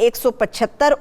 175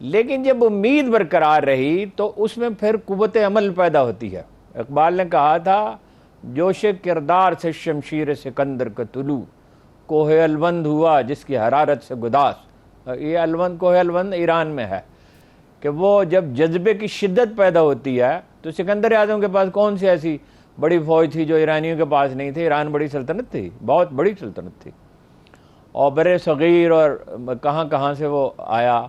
لیکن جب امید برقرار رہی تو اس میں پھر قوت عمل پیدا ہوتی ہے. اقبال نے کہا تھا جوش کردار سے شمشیر سکندر کا طلوع کوہ الوند ہوا جس کی حرارت سے گداز. یہ الوند کوہ الوند ایران میں ہے کہ وہ جب جذبے کی شدت پیدا ہوتی ہے تو سکندر اعظم کے پاس کون سی ایسی بڑی فوج تھی جو ایرانیوں کے پاس نہیں تھی. ایران بڑی سلطنت تھی, بہت بڑی سلطنت تھی, اور بر صغیر اور کہاں کہاں سے وہ آیا.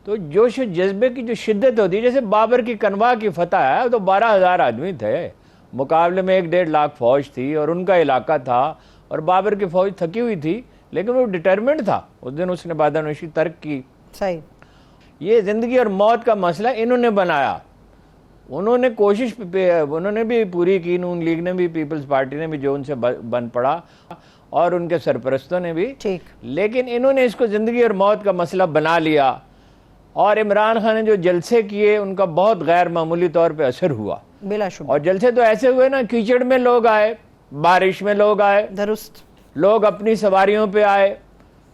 تو جوش و جذبے کی جو شدت ہوتی ہے, جیسے بابر کی کنوا کی فتح ہے تو 12,000 آدمی تھے, مقابلے میں 1-1.5 لاکھ فوج تھی اور ان کا علاقہ تھا, اور بابر کی فوج تھکی ہوئی تھی لیکن وہ ڈٹرمنٹ تھا. اس دن اس نے بادانوشی ترک کی. صحیح. یہ زندگی اور موت کا مسئلہ انہوں نے بنایا. انہوں نے کوشش انہوں نے بھی پوری کی, نون لیگ نے بھی, پیپلز پارٹی نے بھی جو ان سے بن پڑا, اور ان کے سرپرستوں نے بھی, لیکن انہوں نے اس کو زندگی اور موت کا مسئلہ بنا لیا. اور عمران خان نے جو جلسے کیے ان کا بہت غیر معمولی طور پہ اثر ہوا. بلا شبہ. اور جلسے تو ایسے ہوئے نا, کیچڑ میں لوگ آئے, بارش میں لوگ آئے, درست, لوگ اپنی سواریوں پہ آئے.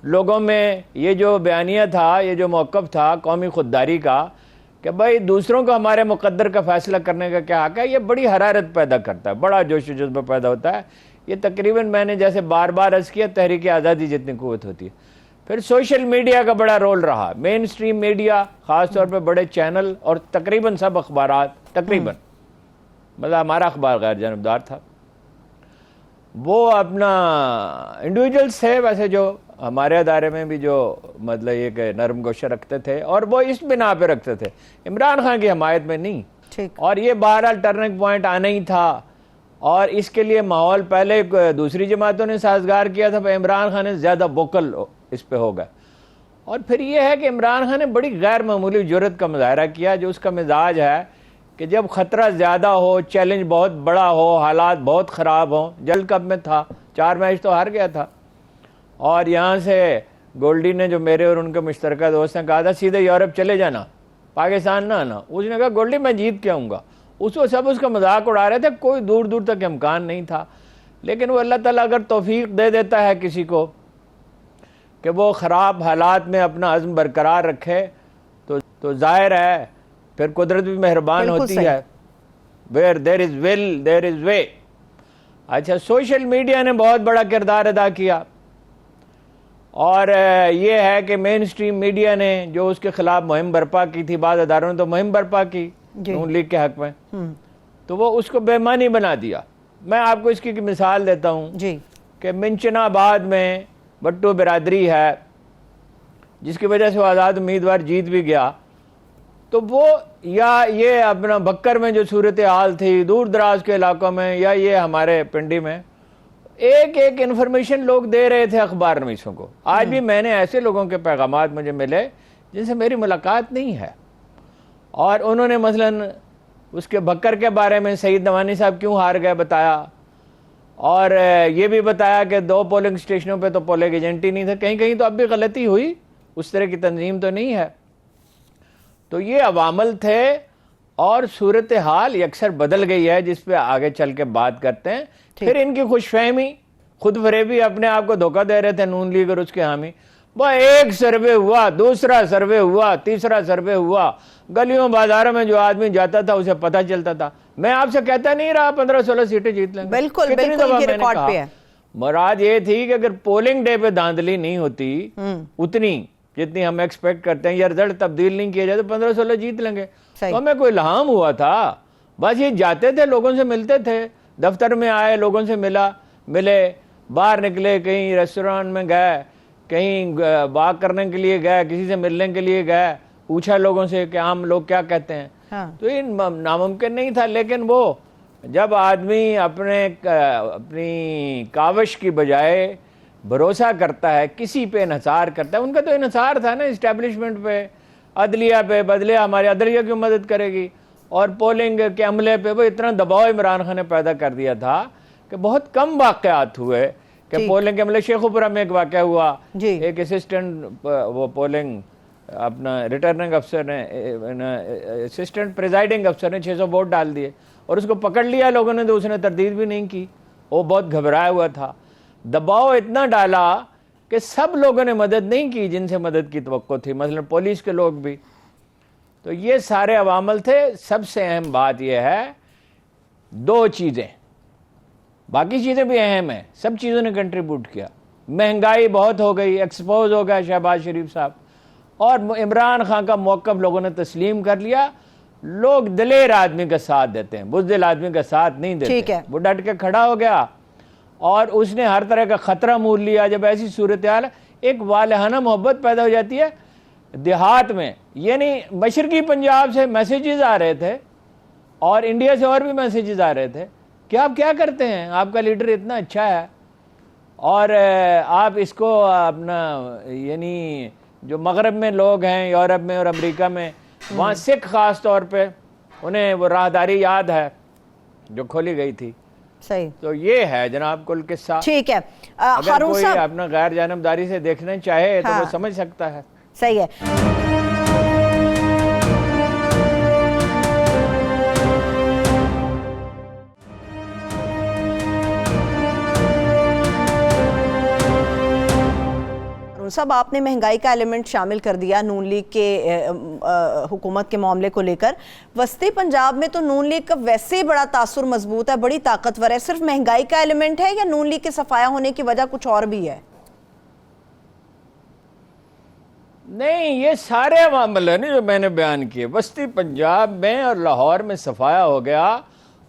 لوگوں میں یہ جو بیانیہ تھا, یہ جو موقف تھا قومی خودداری کا کہ بھائی دوسروں کو ہمارے مقدر کا فیصلہ کرنے کا کیا حق ہے, یہ بڑی حرارت پیدا کرتا ہے, بڑا جوش و جذبہ پیدا ہوتا ہے. یہ تقریباً میں نے جیسے بار بار عرض کیا تحریک آزادی جتنی قوت ہوتی ہے. پھر سوشل میڈیا کا بڑا رول رہا, مین اسٹریم میڈیا, خاص طور پہ بڑے چینل, اور تقریباً سب اخبارات, تقریباً مطلب ہمارا اخبار غیر جانبدار تھا. وہ اپنا انڈیویجولز تھے ویسے جو ہمارے ادارے میں بھی جو مطلب یہ کہ نرم گوشہ رکھتے تھے, اور وہ اس بنا پہ رکھتے تھے عمران خان کی حمایت میں نہیں. اور یہ بہرحال ٹرننگ پوائنٹ آنا ہی تھا, اور اس کے لیے ماحول پہلے دوسری جماعتوں نے سازگار کیا تھا, عمران خان نے زیادہ ووکل اس پہ ہو گئے. اور پھر یہ ہے کہ عمران خان نے بڑی غیر معمولی جرأت کا مظاہرہ کیا, جو اس کا مزاج ہے کہ جب خطرہ زیادہ ہو, چیلنج بہت بڑا ہو, حالات بہت خراب ہوں. جلد کپ میں تھا, 4 میچ تو ہار گیا تھا, اور یہاں سے گولڈی نے جو میرے اور ان کے مشترکہ دوست نے کہا تھا سیدھے یورپ چلے جانا, پاکستان نہ آنا. اس نے کہا گولڈی میں جیت کے آؤں گا. اس کو سب اس کا مذاق اڑا رہے تھے, کوئی دور دور تک امکان نہیں تھا. لیکن وہ اللہ تعالیٰ اگر توفیق دے دیتا ہے کسی کو کہ وہ خراب حالات میں اپنا عزم برقرار رکھے تو ظاہر ہے پھر قدرت بھی مہربان ہوتی ہے. where there is will there is way. اچھا, سوشل میڈیا نے بہت بڑا کردار ادا کیا, اور یہ ہے کہ مین اسٹریم میڈیا نے جو اس کے خلاف مہم برپا کی تھی, بعض اداروں نے تو مہم برپا کی نون لیگ کے حق میں, تو وہ اس کو بے معنی بنا دیا. میں آپ کو اس کی مثال دیتا ہوں کہ منچنا آباد میں بٹو برادری ہے جس کی وجہ سے وہ آزاد امیدوار جیت بھی گیا. تو وہ یا یہ اپنا بکر میں جو صورتحال تھی, دور دراز کے علاقوں میں, یا یہ ہمارے پنڈی میں, ایک ایک انفارمیشن لوگ دے رہے تھے اخبار نویسوں کو. آج بھی میں نے ایسے لوگوں کے پیغامات مجھے ملے جن سے میری ملاقات نہیں ہے, اور انہوں نے مثلاً اس کے بکر کے بارے میں سعید نوانی صاحب کیوں ہار گئے بتایا, اور یہ بھی بتایا کہ 2 پولنگ اسٹیشنوں پہ تو پولنگ ایجنٹ ہی نہیں تھے, کہیں کہیں تو اب بھی غلطی ہوئی, اس طرح کی تنظیم تو نہیں ہے. تو یہ عوامل تھے, اور صورتحال یکسر بدل گئی ہے جس پہ آگے چل کے بات کرتے ہیں. پھر ان کی خوش فہمی, خود فریبی, اپنے آپ کو دھوکہ دے رہے تھے نون لیگ اور اس کے حامی. وہ ایک سروے ہوا, دوسرا سروے ہوا, تیسرا سروے ہوا, گلیوں بازاروں میں جو آدمی جاتا تھا اسے پتہ چلتا تھا. میں آپ سے کہتا نہیں رہا 15-16 سیٹیں جیت لیں گے, بالکل بالکل یہ ریکارڈ پہ ہے. مراد یہ تھی کہ اگر پولنگ ڈے پہ دھاندلی نہیں ہوتی اتنی جتنی ہم ایکسپیکٹ کرتے ہیں, یا رزلٹ تبدیل نہیں کیا جائے تو 15-16 جیت لیں گے. تو ہمیں کوئی الہام ہوا تھا, بس یہ جاتے تھے, لوگوں سے ملتے تھے, دفتر میں آئے, لوگوں سے ملے, باہر نکلے, کہیں ریسٹورانٹ میں گئے, کہیں واک کرنے کے لیے گئے, کسی سے ملنے کے لیے گئے, پوچھا لوگوں سے کہ عام لوگ کیا کہتے ہیں. تو یہ ناممکن نہیں تھا. لیکن وہ جب آدمی اپنی کاوش کی بجائے بھروسہ کرتا ہے, کسی پہ انحصار کرتا ہے, ان کا تو انحصار تھا نا اسٹیبلشمنٹ پہ, عدلیہ پہ, بدلے ہماری عدلیہ کیوں مدد کرے گی, اور پولنگ کے عملے پہ وہ اتنا دباؤ عمران خان نے پیدا کر دیا تھا کہ بہت کم واقعات ہوئے کہ پولنگ کے عملے. شیخوپورہ میں ایک واقعہ ہوا, ایک اسسٹنٹ وہ پولنگ اپنا ریٹرننگ افسر نے, اسسٹنٹ پریزائڈنگ افسر نے 600 ووٹ ڈال دیے, اور اس کو پکڑ لیا لوگوں نے, تو اس نے تردید بھی نہیں کی, وہ بہت گھبرایا ہوا تھا. دباؤ اتنا ڈالا کہ سب لوگوں نے مدد نہیں کی جن سے مدد کی توقع تھی, مثلا پولیس کے لوگ بھی, تو یہ سارے عوامل تھے. سب سے اہم بات یہ ہے 2 چیزیں، باقی چیزیں بھی اہم ہیں، سب چیزوں نے کنٹریبیوٹ کیا. مہنگائی بہت ہو گئی، ایکسپوز ہو گیا شہباز شریف صاحب، اور عمران خان کا موقف لوگوں نے تسلیم کر لیا. لوگ دلیر آدمی کا ساتھ دیتے ہیں، بزدل آدمی کا ساتھ نہیں دیتے. وہ ڈٹ کے کھڑا ہو گیا اور اس نے ہر طرح کا خطرہ مول لیا. جب ایسی صورتحال ایک والہانہ محبت پیدا ہو جاتی ہے دیہات میں، یعنی مشرقی پنجاب سے میسیجز آ رہے تھے اور انڈیا سے اور بھی میسیجز آ رہے تھے کہ آپ کیا کرتے ہیں، آپ کا لیڈر اتنا اچھا ہے اور آپ اس کو اپنا، یعنی جو مغرب میں لوگ ہیں، یورپ میں اور امریکہ میں، وہاں سکھ خاص طور پہ انہیں وہ راہداری یاد ہے جو کھولی گئی تھی. صحیح. تو یہ ہے جناب کل قصہ. ٹھیک ہے. اگر کوئی اپنا غیر جانبداری سے دیکھنا چاہے تو وہ سمجھ سکتا ہے. صحیح ہے. صاحب آپ نے مہنگائی کا ایلیمنٹ شامل کر دیا نون لیگ کے حکومت کے معاملے کو لے کر. وسطی پنجاب میں تو نون لیگ کا ویسے ہی بڑا تاثر مضبوط ہے، بڑی طاقتور ہے. صرف مہنگائی کا ایلیمنٹ ہے یا نون لیگ کے صفایا ہونے کی وجہ کچھ اور بھی ہے؟ نہیں، یہ سارے عوامل ہیں جو میں نے بیان کیے. وسطی پنجاب میں اور لاہور میں صفایا ہو گیا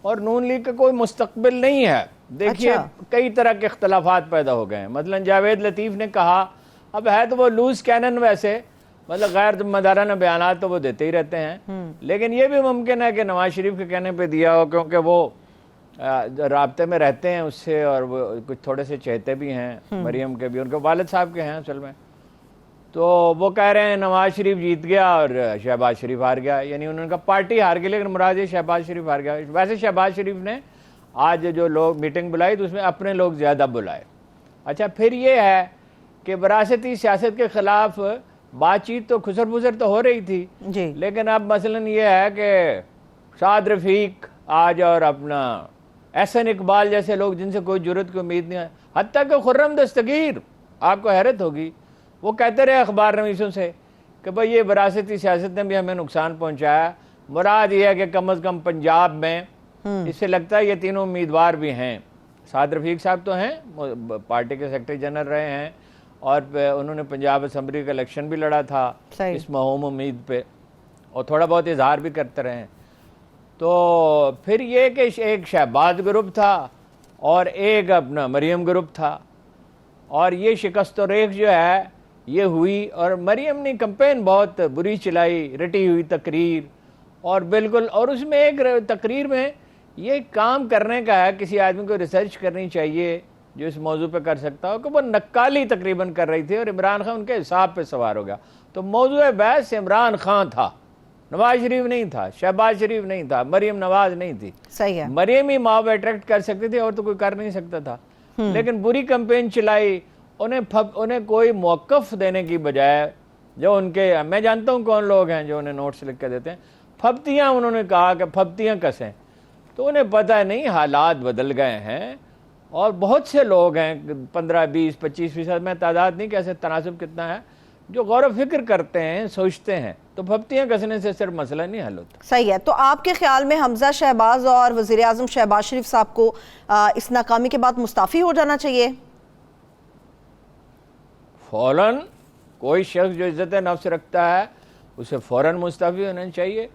اور نون لیگ کا کوئی مستقبل نہیں ہے. دیکھیے کئی طرح کے اختلافات پیدا ہو گئے ہیں. مثلا جاوید لطیف نے کہا، اب ہے تو وہ لوز کینن ویسے، مطلب غیر ذمہ دارانہ بیانات تو وہ دیتے ہی رہتے ہیں، لیکن یہ بھی ممکن ہے کہ نواز شریف کے کہنے پہ دیا ہو، کیونکہ وہ رابطے میں رہتے ہیں اس سے اور وہ کچھ تھوڑے سے چہتے بھی ہیں مریم کے بھی، ان کے والد صاحب کے ہیں اصل میں. تو وہ کہہ رہے ہیں نواز شریف جیت گیا اور شہباز شریف ہار گیا، یعنی انہوں نے کہا پارٹی ہار گئی لیکن مراد یہ شہباز شریف ہار گیا. ویسے شہباز شریف نے آج جو لوگ میٹنگ بلائی تو اس میں اپنے لوگ زیادہ بلائے. اچھا، پھر یہ ہے کہ وراثتی سیاست کے خلاف بات چیت تو خسر بسر تو ہو رہی تھی جی، لیکن اب مثلا یہ ہے کہ شاد رفیق آج اور اپنا احسن اقبال جیسے لوگ جن سے کوئی جرت کی امید نہیں ہے، حتیٰ کہ خرم دستگیر، آپ کو حیرت ہوگی، وہ کہتے رہے اخبار نویسوں سے کہ بھئی یہ وراثتی سیاست نے بھی ہمیں نقصان پہنچایا. مراد یہ ہے کہ کم از کم پنجاب میں اس سے لگتا ہے یہ تینوں امیدوار بھی ہیں. شاد رفیق صاحب تو ہیں، پارٹی کے سیکرٹری جنرل رہے ہیں اور انہوں نے پنجاب اسمبلی کا الیکشن بھی لڑا تھا اس مہوم امید پہ اور تھوڑا بہت اظہار بھی کرتے رہے ہیں. تو پھر یہ کہ ایک شہباز گروپ تھا اور ایک اپنا مریم گروپ تھا، اور یہ شکست و ریخ جو ہے یہ ہوئی. اور مریم نے کمپین بہت بری چلائی، رٹی ہوئی تقریر، اور بالکل، اور اس میں ایک تقریر میں یہ کام کرنے کا ہے، کسی آدمی کو ریسرچ کرنی چاہیے جو اس موضوع پہ کر سکتا ہو، کہ وہ نکالی تقریباً کر رہی تھی اور عمران خان ان کے حساب پہ سوار ہو گیا. تو موضوع بحث عمران خان تھا، نواز شریف نہیں تھا، شہباز شریف نہیں تھا، مریم نواز نہیں تھی. صحیح ہے. مریم ہی ماؤ اٹریکٹ کر سکتی تھی اور تو کوئی کر نہیں سکتا تھا. لیکن بری کمپین چلائی، انہیں کوئی موقف دینے کی بجائے جو ان کے، میں جانتا ہوں کون لوگ ہیں جو انہیں نوٹس لکھ کے دیتے ہیں، پھپتیاں، انہوں نے کہا کہ پھپتیاں کسیں. تو انہیں پتہ نہیں حالات بدل گئے ہیں اور بہت سے لوگ ہیں، 15 20 25%، میں تعداد نہیں کیسے، تناسب کتنا ہے، جو غور و فکر کرتے ہیں، سوچتے ہیں. تو پھپتیاں کسنے سے صرف مسئلہ نہیں حل ہوتا. صحیح ہے. تو آپ کے خیال میں حمزہ شہباز اور وزیر اعظم شہباز شریف صاحب کو اس ناکامی کے بعد مستعفی ہو جانا چاہیے؟ فوراً کوئی شخص جو عزت نفس رکھتا ہے اسے فوراً مستعفی ہونا چاہیے،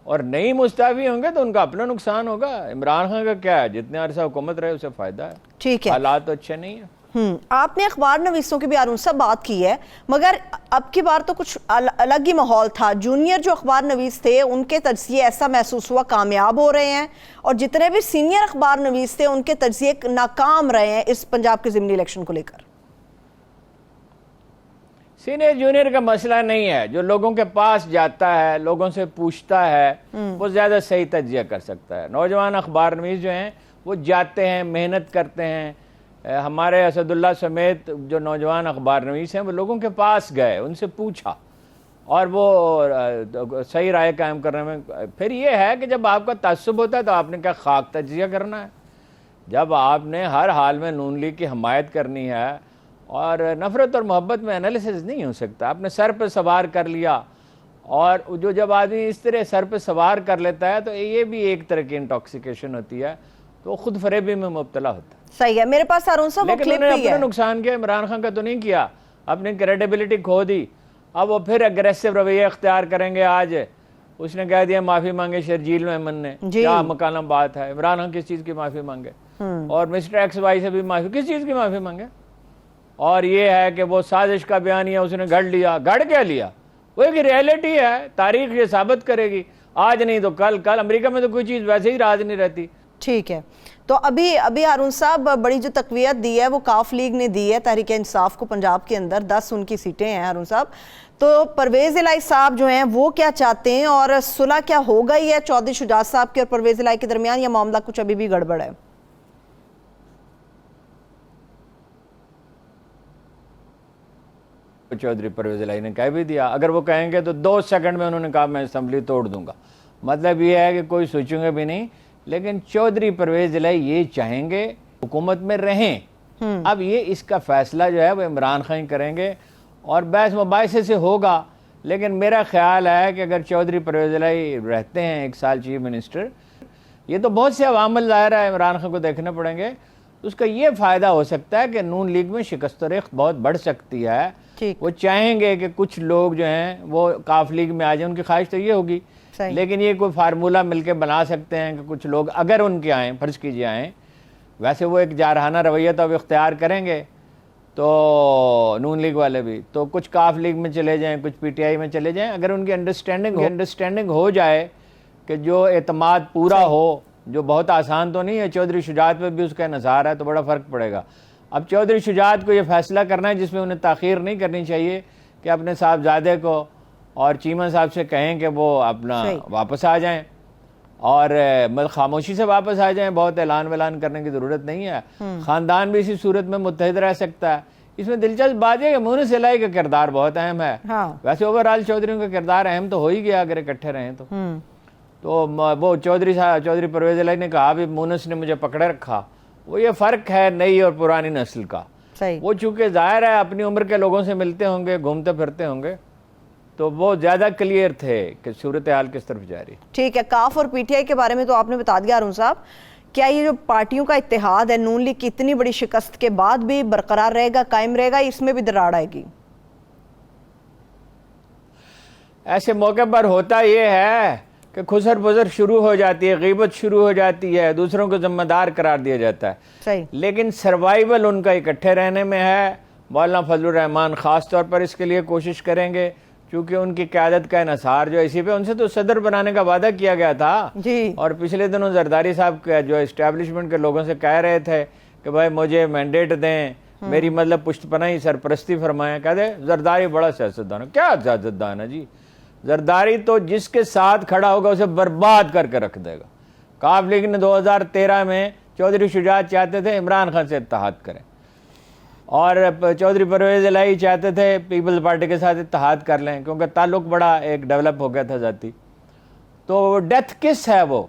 اور نہیں مستعفی ہوں گے تو ان کا اپنا نقصان ہوگا. عمران خان کا کیا ہے، جتنے عرصہ حکومت رہے اسے فائدہ ہے. ٹھیک ہے. حالات تو اچھے نہیں ہیں. آپ نے اخبار نویسوں کی بھی ہارون صاحب بات کی ہے، مگر اب کی بار تو کچھ الگ ہی ماحول تھا. جونیئر جو اخبار نویس تھے ان کے تجزیے ایسا محسوس ہوا کامیاب ہو رہے ہیں، اور جتنے بھی سینئر اخبار نویس تھے ان کے تجزیے ناکام رہے ہیں اس پنجاب کے ضمنی الیکشن کو لے کر. سینئر جونیئر کا مسئلہ نہیں ہے، جو لوگوں کے پاس جاتا ہے، لوگوں سے پوچھتا ہے، وہ زیادہ صحیح تجزیہ کر سکتا ہے. نوجوان اخبار نویس جو ہیں وہ جاتے ہیں، محنت کرتے ہیں. ہمارے اسد اللہ سمیت جو نوجوان اخبار نویس ہیں وہ لوگوں کے پاس گئے، ان سے پوچھا اور وہ صحیح رائے قائم کرنے میں. پھر یہ ہے کہ جب آپ کا تعصب ہوتا ہے تو آپ نے کیا خاک تجزیہ کرنا ہے. جب آپ نے ہر حال میں نون لیگ کی حمایت کرنی ہے اور نفرت اور محبت میں انالیسز نہیں ہو سکتا. آپ نے سر پہ سوار کر لیا اور جو جب آدمی اس طرح سر پہ سوار کر لیتا ہے تو یہ بھی ایک طرح کی انٹاکسیکیشن ہوتی ہے، تو خود فریبی میں مبتلا ہوتا ہے۔ صحیح ہے، میرے پاس ہارون صاحب وہ لیکن کلپ انہوں نے بھی ہے۔ اپنا نقصان کیا، عمران خان کا تو نہیں کیا، اپنی کریڈیبلٹی کھو دی۔ اب وہ پھر اگریسو رویہ اختیار کریں گے۔ آج اس نے کہہ دیا معافی مانگے شرجیل محمد نے، کیا مکالمہ بات ہے؟ عمران خان کس چیز کی معافی مانگے؟ اور مسٹر ایکس وائی سے بھی معافی، کس چیز کی معافی مانگے؟ اور یہ ہے کہ وہ سازش کا بیانیہ اس نے گھڑ لیا، گھڑ کیا لیا؟ وہ ایک ریئلٹی ہے، تاریخ یہ ثابت کرے گی، آج نہیں تو کل۔ امریکہ میں تو کوئی چیز ویسے ہی راز نہیں رہتی۔ ٹھیک ہے، تو ابھی ہارون صاحب بڑی جو تقویت دی ہے وہ کاف لیگ نے دی ہے تحریک انصاف کو پنجاب کے اندر، 10 ان کی سیٹیں ہیں ہارون صاحب، تو پرویز الہی صاحب جو ہیں وہ کیا چاہتے ہیں، اور صلح کیا ہو گئی ہے چودھری شجاعت صاحب کے اور پرویز الہی کے درمیان، یا معاملہ کچھ ابھی بھی گڑبڑ ہے؟ چودھری پرویز الہی نے کہہ بھی دیا، اگر وہ کہیں گے تو 2 سیکنڈ میں انہوں نے کہا میں اسمبلی توڑ دوں گا۔ مطلب یہ ہے کہ کوئی سوچیں گے بھی نہیں، لیکن چودھری پرویز الہی یہ چاہیں گے حکومت میں رہیں۔ اب یہ اس کا فیصلہ جو ہے وہ عمران خان کریں گے اور بحث مباحثے سے ہوگا، لیکن میرا خیال ہے کہ اگر چودھری پرویز الہی رہتے ہیں 1 سال چیف منسٹر، یہ تو بہت سے عوامل ظاہر ہے عمران خان کو دیکھنے پڑیں گے، اس کا یہ فائدہ ہو سکتا ہے کہ نون لیگ میں شکست و ریخت بہت بڑھ سکتی ہے۔ وہ چاہیں گے کہ کچھ لوگ جو ہیں وہ کاف لیگ میں آ جائیں، ان کی خواہش تو یہ ہوگی، لیکن یہ کوئی فارمولہ مل کے بنا سکتے ہیں کہ کچھ لوگ اگر ان کے آئیں، فرض کیجئے آئیں، ویسے وہ ایک جارحانہ رویہ تو اب اختیار کریں گے تو نون لیگ والے بھی، تو کچھ کاف لیگ میں چلے جائیں، کچھ پی ٹی آئی میں چلے جائیں، اگر ان کی انڈرسٹینڈنگ ہو جائے کہ جو اعتماد پورا ہو، جو بہت آسان تو نہیں ہے، چودھری شجاعت پہ بھی اس کا انحصار ہے، تو بڑا فرق پڑے گا۔ اب چودھری شجاعت کو یہ فیصلہ کرنا ہے جس میں انہیں تاخیر نہیں کرنی چاہیے کہ اپنے صاحبزادے کو اور چیمہ صاحب سے کہیں کہ وہ اپنا واپس آ جائیں، اور خاموشی سے واپس آ جائیں، بہت اعلان ویلان کرنے کی ضرورت نہیں ہے۔ خاندان بھی اسی صورت میں متحد رہ سکتا ہے۔ اس میں دلچسپ بات ہے کہ مونس الہی کا کردار بہت اہم ہے، ویسے اوورآل چودھریوں کا کردار اہم تو ہو ہی گیا اگر اکٹھے رہیں تو وہ چودھری پرویز الہی نے کہا بھی مونس نے مجھے پکڑے رکھا، وہ یہ فرق ہے نئی اور پرانی نسل کا۔ وہ چونکہ ظاہر ہے اپنی عمر کے لوگوں سے ملتے ہوں گے، گھومتے پھرتے ہوں گے، تو وہ زیادہ کلیئر تھے کہ صورتحال کس طرف جا رہی۔ ٹھیک ہے، کاف اور پی ٹی آئی کے بارے میں تو آپ نے بتا دیا ہارون صاحب، کیا یہ جو پارٹیوں کا اتحاد ہے نون لیگ کی اتنی بڑی شکست کے بعد بھی برقرار رہے گا، قائم رہے گا، اس میں بھی دراڑ آئے گی؟ ایسے موقع پر ہوتا یہ ہے کہ خسر بزر شروع ہو جاتی ہے، غیبت شروع ہو جاتی ہے، دوسروں کو ذمہ دار قرار دیا جاتا ہے، لیکن سروائیول ان کا اکٹھے رہنے میں ہے۔ مولانا فضل الرحمان خاص طور پر اس کے لیے کوشش کریں گے، چونکہ ان کی قیادت کا انحصار جو اسی پہ، ان سے تو صدر بنانے کا وعدہ کیا گیا تھا، اور پچھلے دنوں زرداری صاحب جو اسٹیبلشمنٹ کے لوگوں سے کہہ رہے تھے کہ بھائی مجھے مینڈیٹ دیں، میری مطلب پشت پناہی سرپرستی فرمائیں، کہتے زرداری بڑا سیاستدان ہے۔ کیا سیاستدان ہے جی؟ زرداری تو جس کے ساتھ کھڑا ہوگا اسے برباد کر کے رکھ دے گا۔ کاف لیگ نے 2013 میں چودھری شجاعت چاہتے تھے عمران خان سے اتحاد کریں، اور چودھری پرویز الہی چاہتے تھے پیپلز پارٹی کے ساتھ اتحاد کر لیں، کیونکہ تعلق بڑا ایک ڈیولپ ہو گیا تھا ذاتی۔ تو ڈیتھ کس ہے وہ؟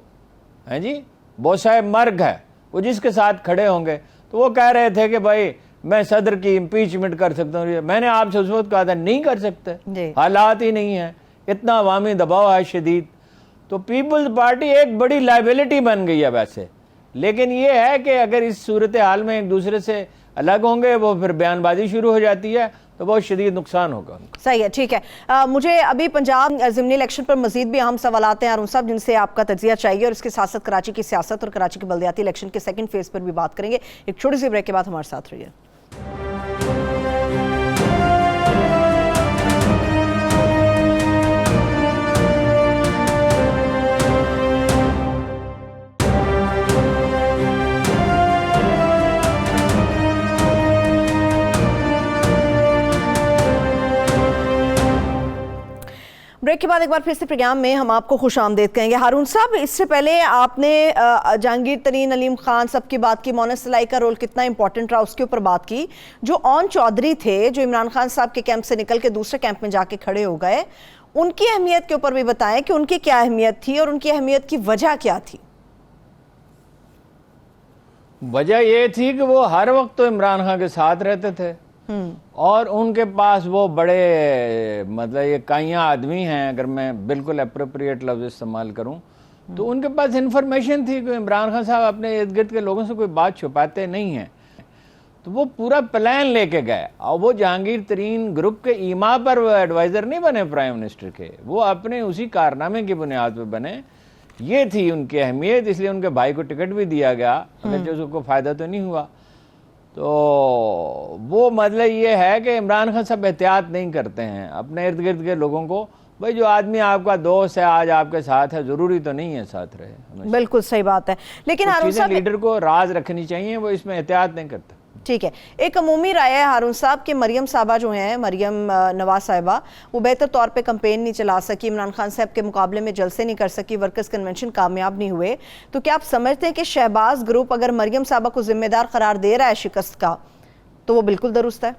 ہیں جی، بوسہ مرگ ہے وہ جس کے ساتھ کھڑے ہوں گے۔ تو وہ کہہ رہے تھے کہ بھائی میں صدر کی امپیچمنٹ کر سکتا ہوں، میں نے آپ سے اس وقت کہا تھا نہیں کر سکتے، حالات ہی نہیں ہیں، اتنا عوامی دباؤ ہے شدید۔ تو پیپلز پارٹی ایک بڑی لائبلٹی بن گئی ہے ویسے، لیکن یہ ہے کہ اگر اس صورتحال میں ایک دوسرے سے الگ ہوں گے، وہ پھر بیان بازی شروع ہو جاتی ہے تو بہت شدید نقصان ہوگا۔ صحیح ہے، ٹھیک ہے۔ مجھے ابھی پنجاب ضمنی الیکشن پر مزید بھی اہم سوالات ہیں ہارون صاحب جن سے آپ کا تجزیہ چاہیے، اور اس کے ساتھ ساتھ کراچی کی سیاست اور کراچی کے بلدیاتی الیکشن کے سیکنڈ فیز پر بھی بات کریں گے۔ ایک چھوٹی سی بریک کے بعد ہمارے ساتھ رہیے۔ بریک کے بعد ایک بار پھر سے پروگرام میں ہم آپ کو خوش آمدید کہیں گے۔ ہارون صاحب، اس سے پہلے آپ نے جہانگیر ترین، علیم خان سب کی بات کی، مونس الہی کا رول کتنا امپورٹنٹ رہا اس کے اوپر بات کی۔ جو اون چودھری تھے جو عمران خان صاحب کے کیمپ سے نکل کے دوسرے کیمپ میں جا کے کھڑے ہو گئے، ان کی اہمیت کے اوپر بھی بتائیں کہ ان کی کیا اہمیت تھی اور ان کی اہمیت کی وجہ کیا تھی؟ وجہ یہ تھی کہ وہ ہر وقت تو عمران خان کے ساتھ رہتے تھے، اور ان کے پاس وہ بڑے مطلب یہ کائیاں آدمی ہیں، اگر میں بالکل اپروپریٹ لفظ استعمال کروں تو ان کے پاس انفارمیشن تھی کہ عمران خان صاحب اپنے ارد گرد کے لوگوں سے کوئی بات چھپاتے نہیں ہیں، تو وہ پورا پلان لے کے گئے. اور وہ جہانگیر ترین گروپ کے ایما پر وہ ایڈوائزر نہیں بنے پرائم منسٹر کے، وہ اپنے اسی کارنامے کی بنیاد پہ بنے. یہ تھی ان کی اہمیت، اس لیے ان کے بھائی کو ٹکٹ بھی دیا گیا، اگرچہ اس کو فائدہ تو نہیں ہوا. تو وہ مطلب یہ ہے کہ عمران خان صاحب احتیاط نہیں کرتے ہیں اپنے ارد گرد کے لوگوں کو. بھائی جو آدمی آپ کا دوست ہے، آج آپ کے ساتھ ہے، ضروری تو نہیں ہے ساتھ رہے. بالکل صحیح بات ہے، لیکن ہارون صاحب لیڈر کو راز رکھنی چاہیے، وہ اس میں احتیاط نہیں کرتا. ٹھیک ہے، ایک عمومی رائے ہے ہارون صاحب کہ مریم صاحبہ جو ہیں، مریم نواز صاحبہ، وہ بہتر طور پہ کمپین نہیں چلا سکی، عمران خان صاحب کے مقابلے میں جلسے نہیں کر سکی، ورکرز کنونشن کامیاب نہیں ہوئے. تو کیا آپ سمجھتے ہیں کہ شہباز گروپ اگر مریم صاحبہ کو ذمہ دار قرار دے رہا ہے شکست کا تو وہ بالکل درست ہے؟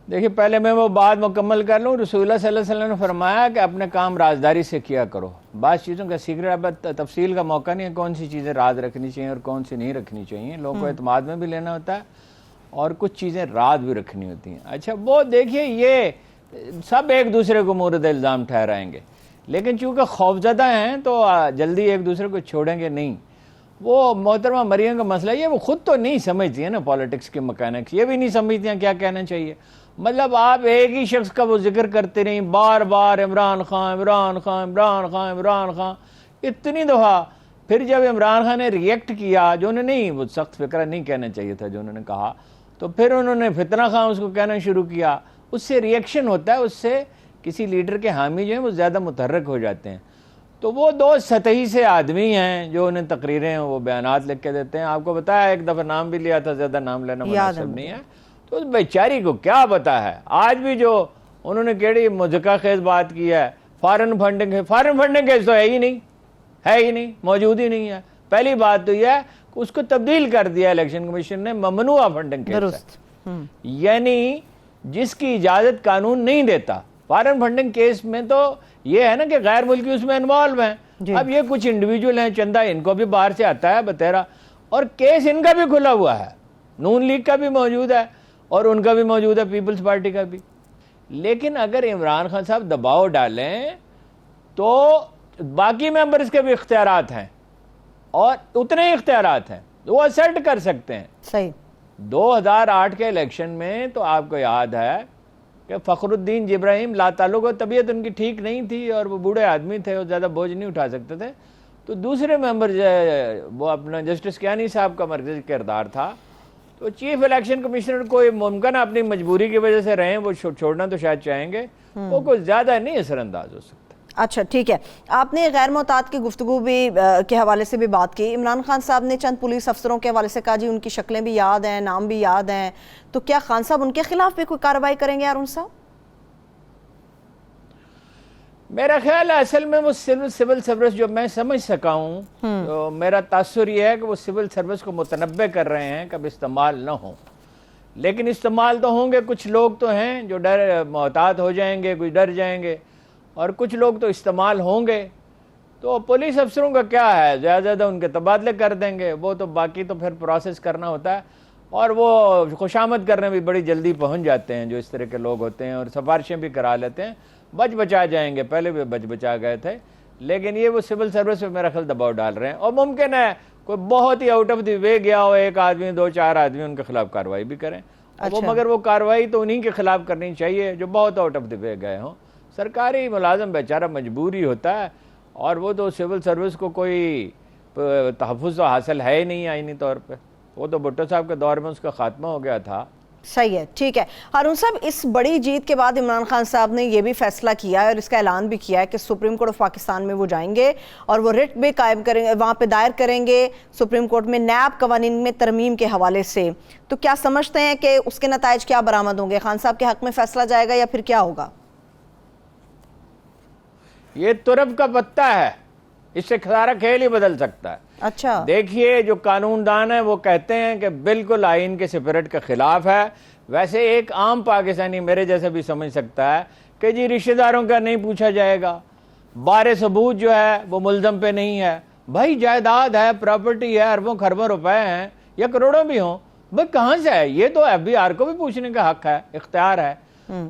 دیکھیے پہلے میں وہ بات مکمل کر لوں. رسول اللہ صلی اللہ علیہ وسلم نے فرمایا کہ اپنے کام رازداری سے کیا کرو. بعض چیزوں کا سیکرٹ، اب تفصیل کا موقع نہیں ہے کون سی چیزیں راز رکھنی چاہیے اور کون سی نہیں رکھنی چاہیے. لوگوں کو اعتماد میں بھی لینا ہوتا ہے اور کچھ چیزیں راز بھی رکھنی ہوتی ہیں. اچھا وہ دیکھیے یہ سب ایک دوسرے کو مورد الزام ٹھہرائیں گے، لیکن چونکہ خوفزدہ ہیں تو جلدی ایک دوسرے کو چھوڑیں گے نہیں. وہ محترمہ مریم کا مسئلہ یہ وہ خود تو نہیں سمجھتی ہیں نا پالیٹکس کے مکینکس، یہ بھی نہیں سمجھتی ہیں کیا کہنا چاہیے. مطلب آپ ایک ہی شخص کا وہ ذکر کرتے رہیں بار بار، عمران خان عمران خان عمران خان عمران خان اتنی دفعہ. پھر جب عمران خان نے ریئیکٹ کیا، جو انہیں نہیں، وہ سخت فکرہ نہیں کہنا چاہیے تھا جو انہوں نے کہا، تو پھر انہوں نے فتنہ خان اس کو کہنا شروع کیا. اس سے ریئیکشن ہوتا ہے، اس سے کسی لیڈر کے حامی جو ہیں وہ زیادہ متحرک ہو جاتے ہیں. تو وہ دو سطحی سے آدمی ہیں جو انہیں تقریریں وہ بیانات لکھ کے دیتے ہیں. آپ کو بتایا ایک دفعہ نام بھی لیا تھا، زیادہ نام لینا مناسب نہیں ہے. تو اس بیچاری کو کیا پتا ہے آج بھی جو انہوں نے کیڑی مذکر خیز بات کی ہے فارن فنڈنگ ہے. فارن فنڈنگ کیس تو ہے ہی نہیں، موجود ہی نہیں ہے. پہلی بات تو یہ ہے کہ اس کو تبدیل کر دیا الیکشن کمیشن نے ممنوع فنڈنگ کیس، یعنی جس کی اجازت قانون نہیں دیتا. فارن فنڈنگ کیس میں تو یہ ہے نا کہ غیر ملکی اس میں انوالو ہیں. اب یہ کچھ انڈیویجول ہیں، چندہ ان کو بھی باہر سے آتا ہے بتیرا، اور کیس ان کا بھی کھلا ہوا ہے، نون لیگ کا بھی موجود ہے اور ان کا بھی موجود ہے، پیپلز پارٹی کا بھی. لیکن اگر عمران خان صاحب دباؤ ڈالیں تو باقی ممبرز کے بھی اختیارات ہیں اور اتنے ہی اختیارات ہیں، وہ اسرٹ کر سکتے ہیں. صحیح. 2008 کے الیکشن میں تو آپ کو یاد ہے کہ فخر الدین جبراہیم لا تعلق و طبیعت ان کی ٹھیک نہیں تھی اور وہ بوڑھے آدمی تھے، وہ زیادہ بوجھ نہیں اٹھا سکتے تھے. تو دوسرے ممبر وہ اپنا جسٹس کیانی صاحب کا مرکزی کردار تھا. تو چیف الیکشن کمشنر کو ممکن ہے اپنی مجبوری کی وجہ سے رہیں، وہ چھوڑنا تو شاید چاہیں گے، وہ کوئی زیادہ نہیں اثر انداز ہو سکتا. اچھا ٹھیک ہے، آپ نے غیر محتاط کی گفتگو بھی کے حوالے سے بھی بات کی. عمران خان صاحب نے چند پولیس افسروں کے حوالے سے کہا جی ان کی شکلیں بھی یاد ہیں، نام بھی یاد ہیں، تو کیا خان صاحب ان کے خلاف بھی کوئی کارروائی کریں گے ہارون صاحب؟ میرا خیال ہے اصل میں وہ سول سروس جو میں سمجھ سکا ہوں، تو میرا تاثر یہ ہے کہ وہ سول سروس کو متنبع کر رہے ہیں کہ اب استعمال نہ ہوں. لیکن استعمال تو ہوں گے. کچھ لوگ تو ہیں جو محتاط ہو جائیں گے، کچھ ڈر جائیں گے، اور کچھ لوگ تو استعمال ہوں گے. تو پولیس افسروں کا کیا ہے، زیادہ زیادہ ان کے تبادلے کر دیں گے. وہ تو باقی تو پھر پروسیس کرنا ہوتا ہے، اور وہ خوشامد کرنے بھی بڑی جلدی پہنچ جاتے ہیں جو اس طرح کے لوگ ہوتے ہیں، اور سفارشیں بھی کرا لیتے ہیں، بچا جائیں گے. پہلے بھی بچا گئے تھے. لیکن یہ وہ سول سروس پہ میرا خیال دباؤ ڈال رہے ہیں، اور ممکن ہے کوئی بہت ہی آؤٹ آف دی وے گیا ہو، ایک آدمی 2-4 آدمی ان کے خلاف کارروائی بھی کریں. وہ مگر وہ کارروائی تو انہی کے خلاف کرنی چاہیے جو بہت آؤٹ آف دی وے گئے ہوں. سرکاری ملازم بیچارہ مجبوری ہوتا ہے، اور وہ تو سول سروس کو کوئی تحفظ تو حاصل ہے ہی نہیں آئینی طور پہ. وہ تو بھٹو صاحب کے دور میں اس کا خاتمہ ہو گیا تھا. صحیح ہے، ٹھیک ہے. ہارون صاحب اس بڑی جیت کے بعد عمران خان صاحب نے یہ بھی فیصلہ کیا ہے اور اس کا اعلان بھی کیا ہے کہ سپریم کورٹ آف پاکستان میں وہ جائیں گے اور وہ رٹ بھی قائم کریں گے، وہاں پہ دائر کریں گے سپریم کورٹ میں نیب قوانین میں ترمیم کے حوالے سے. تو کیا سمجھتے ہیں کہ اس کے نتائج کیا برآمد ہوں گے؟ خان صاحب کے حق میں فیصلہ جائے گا یا پھر کیا ہوگا؟ یہ ترب کا پتہ ہے، اس سے سارا کھیل ہی بدل سکتا ہے. اچھا دیکھیے جو قانون دان ہیں وہ کہتے ہیں کہ بالکل آئین کے سپرٹ کے خلاف ہے. ویسے ایک عام پاکستانی میرے جیسے بھی سمجھ سکتا ہے کہ جی رشتہ داروں کا نہیں پوچھا جائے گا، بار ثبوت جو ہے وہ ملزم پہ نہیں ہے. بھائی جائیداد ہے، پراپرٹی ہے، اربوں خربوں روپے ہیں یا کروڑوں بھی ہوں، بھائی کہاں سے ہے؟ یہ تو ایف بی آر کو بھی پوچھنے کا حق ہے، اختیار ہے.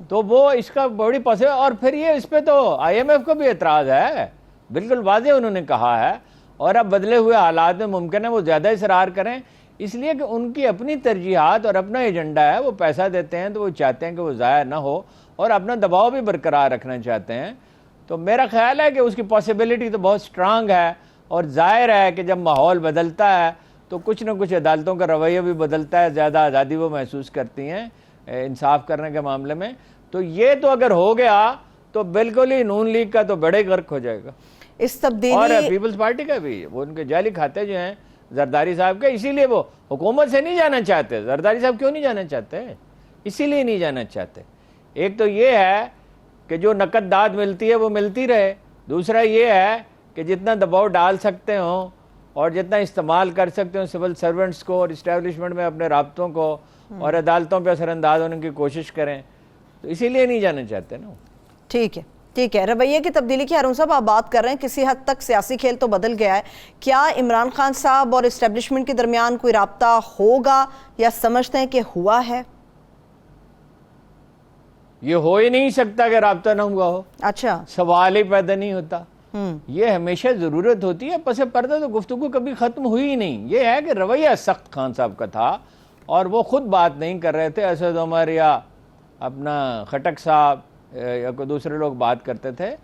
تو وہ اس کا بڑی اور پھر یہ اس پہ تو آئی ایم ایف کو بھی اعتراض ہے، بالکل واضح انہوں نے کہا ہے. اور اب بدلے ہوئے حالات میں ممکن ہے وہ زیادہ اصرار کریں، اس لیے کہ ان کی اپنی ترجیحات اور اپنا ایجنڈا ہے. وہ پیسہ دیتے ہیں تو وہ چاہتے ہیں کہ وہ ضائع نہ ہو اور اپنا دباؤ بھی برقرار رکھنا چاہتے ہیں. تو میرا خیال ہے کہ اس کی پاسبلٹی تو بہت سٹرانگ ہے، اور ظاہر ہے کہ جب ماحول بدلتا ہے تو کچھ نہ کچھ عدالتوں کا رویہ بھی بدلتا ہے، زیادہ آزادی وہ محسوس کرتی ہیں انصاف کرنے کے معاملے میں. تو یہ تو اگر ہو گیا تو بالکل ہی نون لیگ کا تو بڑے غرق ہو جائے گا، اس تبدیلی اور پیپلز پارٹی کا بھی. وہ ان کے جعلی کھاتے جو ہیں زرداری صاحب کے، اسی لیے وہ حکومت سے نہیں جانا چاہتے. زرداری صاحب کیوں نہیں جانا چاہتے؟ اسی لیے نہیں جانا چاہتے. ایک تو یہ ہے کہ جو نقد داد ملتی ہے وہ ملتی رہے، دوسرا یہ ہے کہ جتنا دباؤ ڈال سکتے ہوں اور جتنا استعمال کر سکتے ہوں سول سرونٹس کو اور اسٹیبلشمنٹ میں اپنے رابطوں کو اور عدالتوں پہ اثر انداز ہونے کی کوشش کریں. تو اسی لیے نہیں جانا چاہتے نا. ٹھیک ہے، ٹھیک ہے. رویے کی تبدیلی کی ہارون صاحب آپ بات کر رہے ہیں، کسی حد تک سیاسی کھیل تو بدل گیا ہے. کیا عمران خان صاحب اور اسٹیبلشمنٹ کے درمیان کوئی رابطہ ہوگا یا سمجھتے ہیں کہ ہوا ہے؟ یہ ہو ہی نہیں سکتا کہ رابطہ نہ ہوا ہو. اچھا، سوال ہی پیدا نہیں ہوتا. یہ ہمیشہ ضرورت ہوتی ہے، پس پردہ تو گفتگو کبھی ختم ہوئی ہی نہیں. یہ ہے کہ رویہ سخت خان صاحب کا تھا اور وہ خود بات نہیں کر رہے تھے. اسد عمر یا اپنا خٹک صاحب یا کوئی دوسرے لوگ بات کرتے تھے.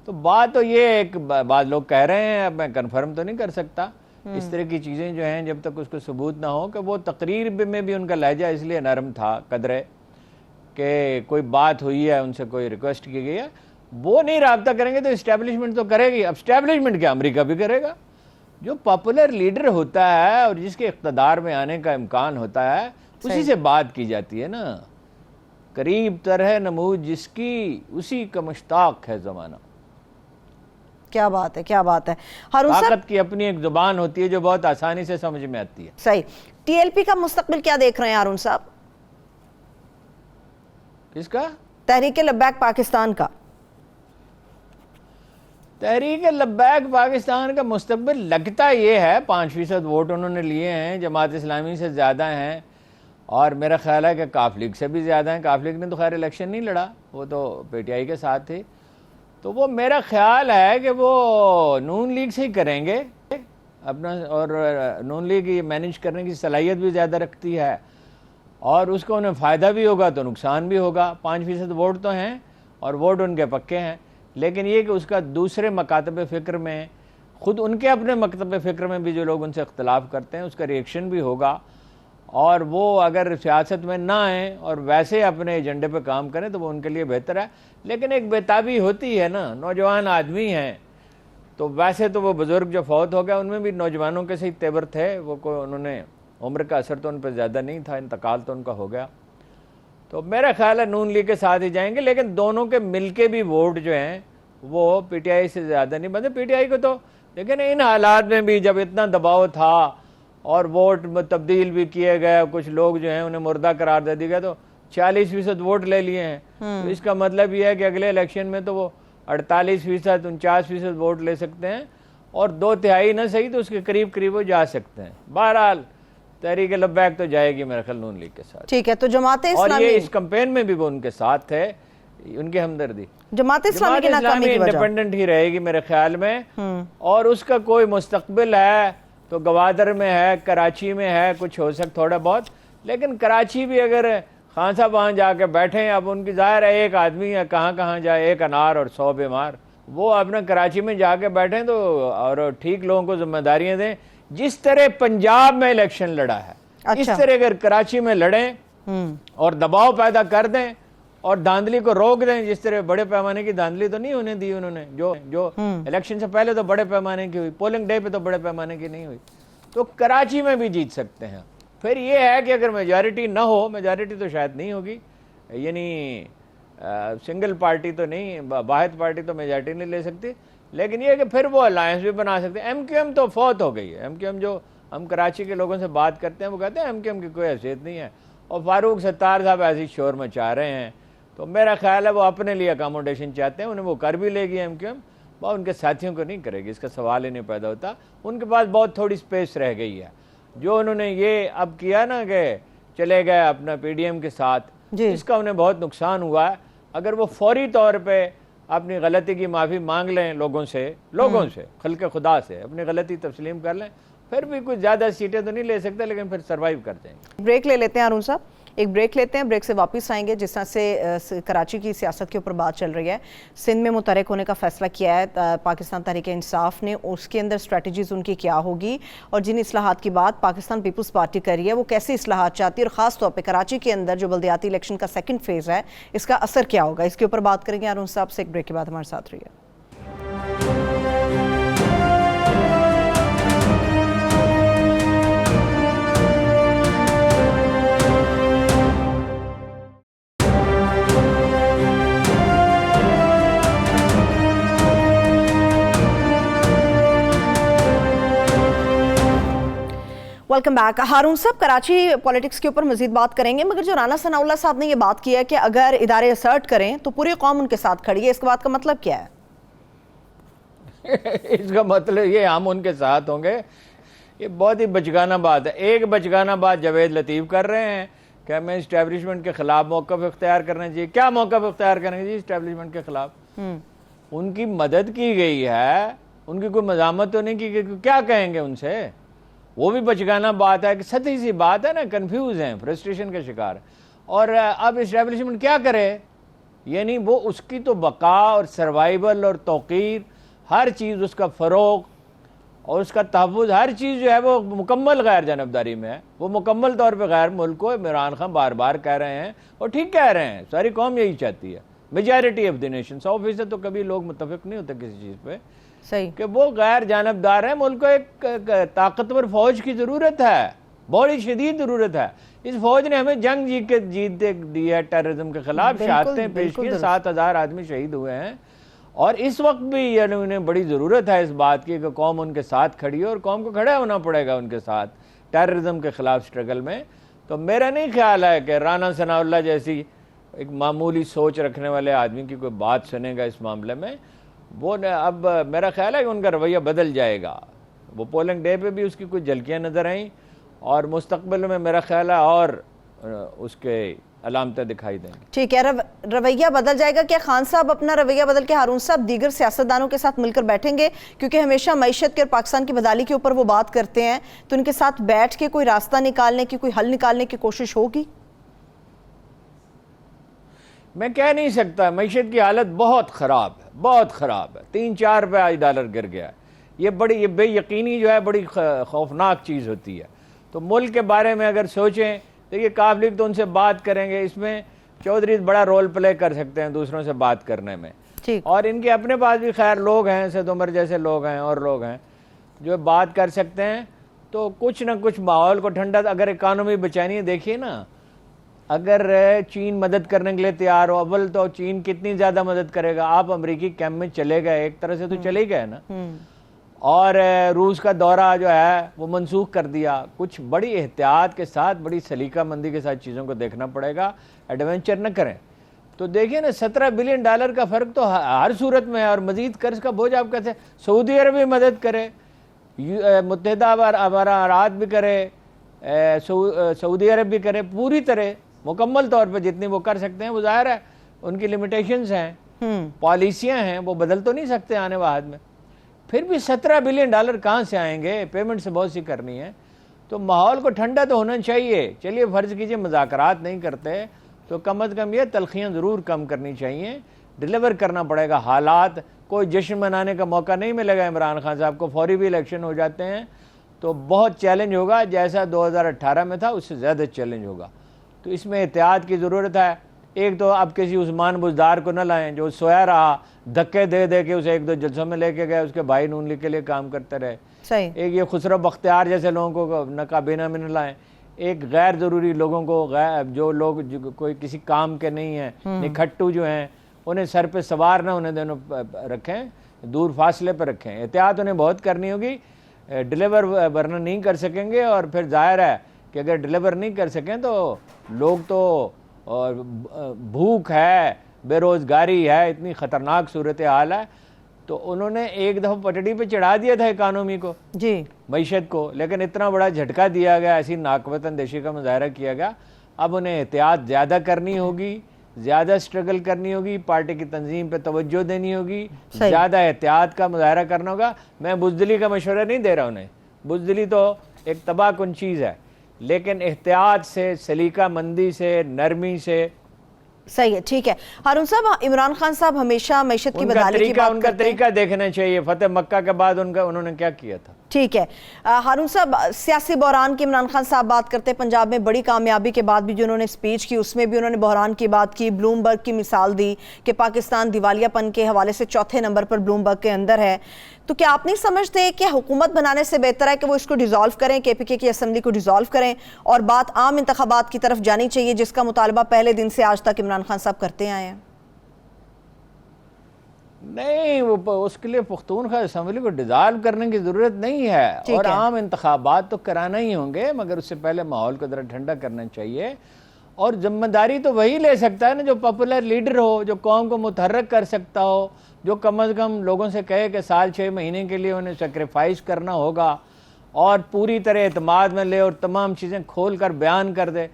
تو بات تو یہ ایک بعض لوگ کہہ رہے ہیں، اب میں کنفرم تو نہیں کر سکتا. اس طرح کی چیزیں جو ہیں جب تک اس کو ثبوت نہ ہو، کہ وہ تقریر میں بھی ان کا لہجہ اس لیے نرم تھا قدرے کہ کوئی بات ہوئی ہے، ان سے کوئی ریکویسٹ کی گئی ہے، وہ نہیں رابطہ کریں گے تو اسٹیبلشمنٹ تو کرے گی. اب اسٹیبلشمنٹ کیا، امریکہ بھی کرے گا. جو پاپولر لیڈر ہوتا ہے اور جس کے اقتدار میں آنے کا امکان ہوتا ہے اسی سے بات کی جاتی ہے نا. قریب تر ہے نمود جس کی، اسی کا مشتاق ہے زمانہ. کیا بات ہے، کیا بات ہے. ہارون صاحب، طاقت کی اپنی ایک زبان ہوتی ہے جو بہت آسانی سے سمجھ میں آتی ہے. صحیح. ٹی ایل پی کا مستقبل کیا دیکھ رہے ہیں ہارون صاحب؟ کس کا؟ تحریک لبیک پاکستان کا. تحریک لبیک پاکستان کا مستقبل لگتا یہ ہے، 5% ووٹ انہوں نے لیے ہیں، جماعت اسلامی سے زیادہ ہیں، اور میرا خیال ہے کہ کاف لیگ سے بھی زیادہ ہیں. کاف لیگ نے تو خیر الیکشن نہیں لڑا، وہ تو پی ٹی آئی کے ساتھ تھی. تو وہ میرا خیال ہے کہ وہ نون لیگ سے ہی کریں گے اپنا، اور نون لیگ یہ مینیج کرنے کی صلاحیت بھی زیادہ رکھتی ہے، اور اس کو انہیں فائدہ بھی ہوگا تو نقصان بھی ہوگا. 5% ووٹ تو ہیں اور ووٹ ان کے پکے ہیں، لیکن یہ کہ اس کا دوسرے مکاتب فکر میں، خود ان کے اپنے مکتب فکر میں بھی جو لوگ ان سے اختلاف کرتے ہیں اس کا ریئیکشن بھی ہوگا. اور وہ اگر سیاست میں نہ آئیں اور ویسے اپنے ایجنڈے پہ کام کریں تو وہ ان کے لیے بہتر ہے. لیکن ایک بےتابی ہوتی ہے نا، نوجوان آدمی ہیں، تو ویسے تو وہ بزرگ جو فوت ہو گئے ان میں بھی نوجوانوں کے صحیح تیور تھے، وہ انہوں نے عمر کا اثر تو ان پہ زیادہ نہیں تھا، انتقال تو ان کا ہو گیا. تو میرا خیال ہے نون لیگ کے ساتھ ہی جائیں گے، لیکن دونوں کے مل کے بھی ووٹ جو ہیں وہ پی ٹی آئی سے زیادہ نہیں بنتے. پی ٹی آئی کو تو لیکن ان حالات میں بھی جب اتنا دباؤ تھا اور ووٹ تبدیل بھی کیے گئے، کچھ لوگ جو ہیں انہیں مردہ قرار دے دی گیا، تو 40% ووٹ لے لیے ہیں. تو اس کا مطلب یہ ہے کہ اگلے الیکشن میں تو وہ 48%، 49% ووٹ لے سکتے ہیں، اور 2/3 نہ صحیح تو اس کے قریب قریب وہ جا سکتے ہیں. بہرحال تحریک لبیک تو جائے گی میرے خیال نون لیگ کے ساتھ. ٹھیک ہے. تو جماعت اسلامی، اور یہ اس کمپین میں بھی وہ ان کے ساتھ تھے، ان کی ہمدردی. جماعت اسلامی کی ناکامی کی وجہ انڈیپینڈنٹ ہی رہے گی میرے خیال میں، اور اس کا کوئی مستقبل ہے تو گوادر میں ہے، کراچی میں ہے، کچھ ہو سکتا تھوڑا بہت. لیکن کراچی بھی اگر خان صاحب وہاں جا کے بیٹھیں، اب ان کی ظاہر ہے ایک آدمی ہے، کہاں کہاں جائے، ایک انار اور 100 بیمار. وہ اپنا کراچی میں جا کے بیٹھیں تو اور ٹھیک لوگوں کو ذمہ داریاں دیں. جس طرح پنجاب میں الیکشن لڑا ہے اس طرح اگر کراچی میں لڑیں اور دباؤ پیدا کر دیں اور دھاندلی کو روک دیں، جس طرح بڑے پیمانے کی دھاندلی تو نہیں ہونے دی انہوں نے، جو الیکشن سے پہلے تو بڑے پیمانے کی ہوئی، پولنگ ڈے پہ تو بڑے پیمانے کی نہیں ہوئی، تو کراچی میں بھی جیت سکتے ہیں. پھر یہ ہے کہ اگر میجارٹی نہ ہو، میجارٹی تو شاید نہیں ہوگی، یعنی سنگل پارٹی تو نہیں، واحد پارٹی تو میجارٹی نہیں لے سکتی، لیکن یہ کہ پھر وہ الائنس بھی بنا سکتے ہیں. ایم کیو ایم تو فوت ہو گئی ہے. ایم کیو ایم جو ہم کراچی کے لوگوں سے بات کرتے ہیں وہ کہتے ہیں ایم کیو ایم کی کوئی حیثیت نہیں ہے، اور فاروق ستار صاحب ایسی شور مچا رہے ہیں. تو میرا خیال ہے وہ اپنے لیے اکاموڈیشن چاہتے ہیں، انہیں وہ کر بھی لے گی ایم کیو ایم، وہ ان کے ساتھیوں کو نہیں کرے گی، اس کا سوال ہی نہیں پیدا ہوتا. ان کے پاس بہت تھوڑی سپیس رہ گئی ہے. جو انہوں نے یہ اب کیا نا کہ چلے گئے اپنا پی ڈی ایم کے ساتھ، اس کا انہیں بہت نقصان ہوا ہے۔ اگر وہ فوری طور پہ اپنی غلطی کی معافی مانگ لیں لوگوں سے خلق خدا سے اپنی غلطی تسلیم کر لیں، پھر بھی کچھ زیادہ سیٹیں تو نہیں لے سکتے، لیکن پھر سروائیو کر دیں گے۔ بریک لے لیتے ہیں ہارون صاحب، ایک بریک لیتے ہیں، بریک سے واپس آئیں گے۔ جس طرح سے کراچی کی سیاست کے اوپر بات چل رہی ہے، سندھ میں متحرک ہونے کا فیصلہ کیا ہے پاکستان تحریک انصاف نے، اس کے اندر اسٹریٹجیز ان کی کیا ہوگی، اور جن اصلاحات کی بات پاکستان پیپلز پارٹی کر رہی ہے وہ کیسے اصلاحات چاہتی ہے، اور خاص طور پہ کراچی کے اندر جو بلدیاتی الیکشن کا سیکنڈ فیز ہے اس کا اثر کیا ہوگا، اس کے اوپر بات کریں گے ہارون صاحب سے۔ ایک بریک کے بعد ہمارے ساتھ رہیے۔ Welcome back. ہارون صاحب، کراچی پولیٹکس کے اوپر مزید بات کریں گے، مگر جو رانا ثناء اللہ صاحب نے یہ بات کی ہے کہ اگر ادارے اسرٹ کریں تو پوری قوم ان کے ساتھ کھڑی ہے، اس کے بات کا مطلب کیا ہے؟ اس کا مطلب یہ ہم ان کے ساتھ ہوں گے، یہ بہت ہی بچگانہ بات ہے۔ ایک بچگانہ بات جاوید لطیف کر رہے ہیں کہ ہمیں اسٹیبلشمنٹ کے خلاف موقف اختیار کرنا چاہیے۔ کیا موقف اختیار کریں گے جی اسٹیبلشمنٹ کے خلاف؟ ان کی مدد کی گئی ہے، ان کی کوئی مزاحمت تو نہیں کی گئی، کیا کہیں گے ان سے؟ وہ بھی بچگانہ بات ہے کہ سطحی سی بات ہے نا، کنفیوز ہیں، فرسٹریشن کا شکار۔ اور اب اسٹیبلشمنٹ کیا کرے؟ یعنی وہ اس کی تو بقا اور سروائیول اور توقیر، ہر چیز اس کا فروغ اور اس کا تحفظ، ہر چیز جو ہے وہ مکمل غیر جانبداری میں ہے، وہ مکمل طور پہ غیر ملک کو عمران خان بار بار کہہ رہے ہیں اور ٹھیک کہہ رہے ہیں، ساری قوم یہی چاہتی ہے، میجارٹی آف دی نیشن، 100% تو کبھی لوگ متفق نہیں ہوتے کسی چیز پہ، صحیح کہ وہ غیر جانبدار ہیں۔ ملک کو ایک طاقتور فوج کی ضرورت ہے، بڑی شدید ضرورت ہے۔ اس فوج نے ہمیں جنگ جیت دی ہے ٹیررزم کے خلاف، شہادتیں پیش کی، 7,000 آدمی شہید ہوئے ہیں، اور اس وقت بھی یعنی انہیں بڑی ضرورت ہے اس بات کی کہ قوم ان کے ساتھ کھڑی ہے، اور قوم کو کھڑا ہونا پڑے گا ان کے ساتھ ٹیررزم کے خلاف سٹرگل میں۔ تو میرا نہیں خیال ہے کہ رانا ثناء اللہ جیسی ایک معمولی سوچ رکھنے والے آدمی کی کوئی بات سنے گا اس معاملے میں۔ وہ اب میرا خیال ہے کہ ان کا رویہ بدل جائے گا۔ وہ پولنگ ڈے پہ بھی اس کی کچھ جھلکیاں نظر آئیں، اور مستقبل میں میرا خیال ہے اور اس کے علامتیں دکھائی دیں گی۔ ٹھیک ہے، رویہ بدل جائے گا۔ کیا خان صاحب اپنا رویہ بدل کے ہارون صاحب دیگر سیاستدانوں کے ساتھ مل کر بیٹھیں گے؟ کیونکہ ہمیشہ معیشت کے اور پاکستان کی بدحالی کے اوپر وہ بات کرتے ہیں، تو ان کے ساتھ بیٹھ کے کوئی راستہ نکالنے کی، کوئی حل نکالنے کی کوشش ہوگی؟ میں کہہ نہیں سکتا، معیشت کی حالت بہت خراب ہے، بہت خراب ہے، 3-4 پہ آج ڈالر گر گیا ہے۔ یہ بے یقینی جو ہے بڑی خوفناک چیز ہوتی ہے۔ تو ملک کے بارے میں اگر سوچیں، دیکھیے کاف لیگ تو ان سے بات کریں گے، اس میں چودھری بڑا رول پلے کر سکتے ہیں دوسروں سے بات کرنے میں، اور ان کے اپنے پاس بھی خیر لوگ ہیں، سید عمر جیسے لوگ ہیں اور لوگ ہیں جو بات کر سکتے ہیں۔ تو کچھ نہ کچھ ماحول کو ٹھنڈا، اگر اکانومی بچانی ہے، دیکھیے نا، اگر چین مدد کرنے کے لیے تیار ہو، اول تو چین کتنی زیادہ مدد کرے گا؟ آپ امریکی کیمپ میں چلے گئے، ایک طرح سے تو چلے گئے نا، اور روس کا دورہ جو ہے وہ منسوخ کر دیا۔ کچھ بڑی احتیاط کے ساتھ، بڑی سلیقہ مندی کے ساتھ چیزوں کو دیکھنا پڑے گا، ایڈونچر نہ کریں۔ تو دیکھیں نا، $17 بلین کا فرق تو ہر صورت میں ہے، اور مزید قرض کا بوجھ آپ کہتے ہیں۔ سعودی عرب بھی مدد کرے، متحدہ امارات بھی کرے، سعودی عرب بھی کرے، پوری طرح مکمل طور پہ جتنی وہ کر سکتے ہیں۔ وہ ظاہر ہے ان کی لمیٹیشنز ہیں، پالیسیاں ہیں، وہ بدل تو نہیں سکتے آنے واحد میں۔ پھر بھی $17 بلین کہاں سے آئیں گے؟ پیمنٹ سے بہت سی کرنی ہے۔ تو ماحول کو ٹھنڈا تو ہونا چاہیے۔ چلیے فرض کیجئے مذاکرات نہیں کرتے تو کم از کم یہ تلخیاں ضرور کم کرنی چاہیے، ڈیلیور کرنا پڑے گا۔ حالات کوئی جشن منانے کا موقع نہیں ملے گا عمران خان صاحب کو، فوری بھی الیکشن ہو جاتے ہیں تو بہت چیلنج ہوگا، جیسا 2018 میں تھا اس سے زیادہ چیلنج ہوگا۔ تو اس میں احتیاط کی ضرورت ہے۔ ایک تو اب کسی عثمان بزدار کو نہ لائیں جو سویا رہا، دھکے دے دے کے اسے 1-2 جلسوں میں لے کے گئے، اس کے بھائی نون لیگ کے لیے کام کرتے رہے۔ ایک یہ خسرو بختیار جیسے لوگوں کو ناکابینہ میں نہ لائیں۔ ایک غیر ضروری لوگوں کو، جو لوگ کوئی کسی کام کے نہیں ہیں، نکھٹو جو ہیں، انہیں سر پہ سوار نہ انہیں دونوں رکھیں، دور فاصلے پہ رکھیں۔ احتیاط انہیں بہت کرنی ہوگی، ڈیلیور ورنہ نہیں کر سکیں گے، اور پھر ظاہر ہے کہ اگر ڈیلیور نہیں کر سکیں تو لوگ تو بھوک ہے، بے روزگاری ہے، اتنی خطرناک صورتحال ہے۔ تو انہوں نے ایک دفعہ پٹڑی پہ چڑھا دیا تھا اکانومی کو، جی معیشت کو، لیکن اتنا بڑا جھٹکا دیا گیا، ایسی ناقوت اندیشی کا مظاہرہ کیا گیا. اب انہیں احتیاط زیادہ کرنی ہوگی، زیادہ سٹرگل کرنی ہوگی، پارٹی کی تنظیم پہ توجہ دینی ہوگی، زیادہ احتیاط کا مظاہرہ کرنا ہوگا. میں بزدلی کا مشورہ نہیں دے رہا انہیں، بزدلی تو ایک تباہ کن چیز ہے، لیکن احتیاط سے، سلیقہ مندی سے، نرمی سے. صحیح ہے، ٹھیک ہے. ہارون صاحب، عمران خان صاحب ہمیشہ معیشت کی بدحالی کی بات ان کا کرتے ہیں. طریقہ دیکھنا چاہیے. فتح مکہ کے بعد انہوں نے کیا کیا تھا. ٹھیک ہے. ہارون صاحب، سیاسی بحران کی عمران خان صاحب بات کرتے ہیں. پنجاب میں بڑی کامیابی کے بعد بھی جو انہوں نے سپیچ کی، اس میں بھی انہوں نے بحران کی بات کی، بلومبرگ کی مثال دی کہ پاکستان دیوالیہ پن کے حوالے سے چوتھے نمبر پر بلومبرگ کے اندر ہے. تو کیا آپ نہیں سمجھتے کہ حکومت بنانے سے بہتر ہے کہ وہ اس کو ڈیزالو کریں، کے پی کے کی اسمبلی کو ڈیزالو کریں اور بات عام انتخابات کی طرف جانی چاہیے، جس کا مطالبہ پہلے دن سے آج تک عمران خان صاحب کرتے آئے ہیں؟ نہیں، اس کے لیے پختونخوا اسمبلی کو ڈیزالو کرنے کی ضرورت نہیں ہے، اور عام انتخابات تو کرانا ہی ہوں گے، مگر اس سے پہلے ماحول کو ذرا ٹھنڈا کرنا چاہیے. اور ذمہ داری تو وہی لے سکتا ہے نا جو پاپولر لیڈر ہو، جو قوم کو متحرک کر سکتا ہو، جو کم از کم لوگوں سے کہے کہ سال 6 مہینے کے لیے انہیں سیکریفائز کرنا ہوگا، اور پوری طرح اعتماد میں لے اور تمام چیزیں کھول کر بیان کر دے.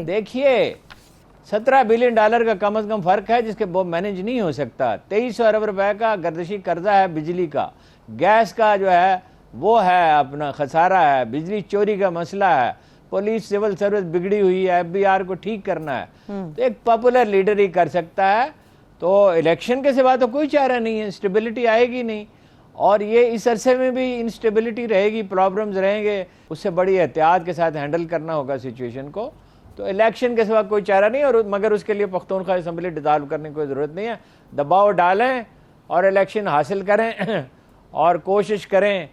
دیکھیے، $17 بلین کا کم از کم فرق ہے، جس کے وہ مینیج نہیں ہو سکتا. 2300 ارب روپے کا گردشی قرضہ ہے بجلی کا، گیس کا جو ہے وہ ہے اپنا خسارہ ہے، بجلی چوری کا مسئلہ ہے، پولیس سول سروس بگڑی ہوئی ہے، FBR کو ٹھیک کرنا ہے. تو ایک پاپولر لیڈر ہی کر سکتا ہے. تو الیکشن کے سوا تو کوئی چارہ نہیں ہے، انسٹیبلٹی آئے گی نہیں، اور یہ اس عرصے میں بھی انسٹیبلٹی رہے گی، پرابلمز رہیں گے، اس سے بڑی احتیاط کے ساتھ ہینڈل کرنا ہوگا سچویشن کو. تو الیکشن کے سوا کوئی چارہ نہیں، اور مگر اس کے لیے پختونخوا اسمبلی ڈیزالو کرنے کی کوئی ضرورت نہیں ہے. دباؤ ڈالیں اور الیکشن حاصل کریں اور کوشش کریں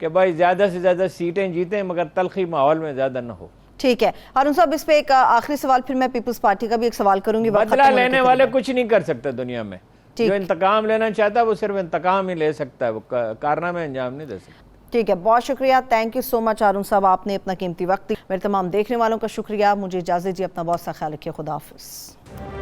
کہ بھائی زیادہ سے زیادہ سیٹیں جیتیں، مگر تلخی ماحول میں زیادہ نہ ہو. ٹھیک ہے. ہارون صاحب، اس پہ ایک آخری سوال، پھر میں پیپلز پارٹی کا بھی ایک سوال کروں گی. بدلہ لینے والے کچھ نہیں کر سکتے دنیا میں. جو انتقام لینا چاہتا ہے وہ صرف انتقام ہی لے سکتا ہے، وہ کارنامے انجام نہیں دے سکتا. ٹھیک ہے، بہت شکریہ. تھینک یو سو مچ ہارون صاحب، آپ نے اپنا قیمتی وقت دی. میرے تمام دیکھنے والوں کا شکریہ. مجھے اجازت دی، اپنا بہت سا خیال رکھیے. خدا حافظ.